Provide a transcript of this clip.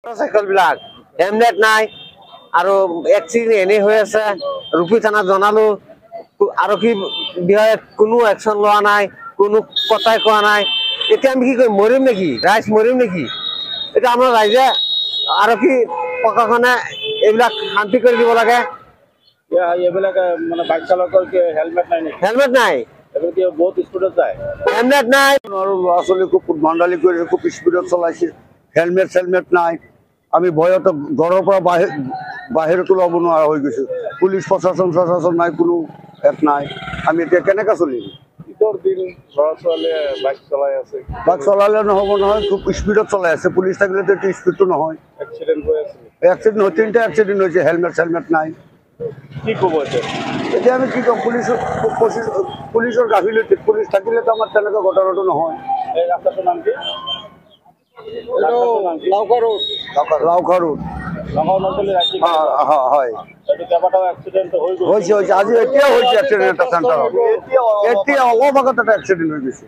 মটৰচাইকেলবিলাক helmet নাই আৰু accident এনেই হৈ আছে। ৰূপী থানাত জনালো, আৰক্ষী বিষয়াই কোনো একশ্যন লোৱা নাই, কোনো কথাই কোৱা নাই। এতিয়া আমি কি কৰিম? মৰিম নেকি? ৰাইজ মৰিম নেকি? এতিয়া আমাৰ ৰাইজে আৰক্ষী প্ৰশাসনে এইবিলাক শান্তি কৰি দিব লাগে। এইবিলাক মানে বাইক চালকৰ হেলমেট নাই নেকি? হেলমেট নাই, বহুত স্পীডত যায়। হেলমেট নাই আৰু ল'ৰা ছোৱালী খুব উদ্ভণ্ডালি কৰি খুব স্পীডত চলাইছে। হেলমেট চেলমেট নাই। আমি ভয়তে ঘৰৰ পৰা বাহিৰতো ল'ব নোৱাৰা হৈ গৈছো। পুলিচ প্ৰশাসন নাই, কোনো এপ নাই। আমি এতিয়া কেনেকৈ চলিম? ঈদৰ দিন ল'ৰা ছোৱালীয়ে বাইক চলাই আছে। বাইক চলালে নহ'ব নহয়, খুব স্পীডত চলাই আছে। পুলিচ থাকিলেতো এইটো স্পীডটো নহয়। এক্সিডেণ্ট হৈ আছে। এক্সিডেণ্ট হয়, 3টা এক্সিডেণ্ট হৈছে। হেলমেট চেলমেট নাই। কি ক'ব এতিয়া? এতিয়া আমি কি ক'ম? পুলিচৰ গাফিলতি। পুলিচ থাকিলেতো আমাৰ তেনেকুৱা ঘটনাটো নহয়। এই ৰাস্তাটোৰ নাম কি? লাউখা ৰোড। হয়, কেইবাটাও এক্সিডেণ্ট হৈছে। আজি এতিয়াও হৈছে এক্সিডেণ্ট এটা চেণ্টাৰত। এতিয়া অলপ আগত এটা এক্সিডেণ্ট হৈ গৈছে।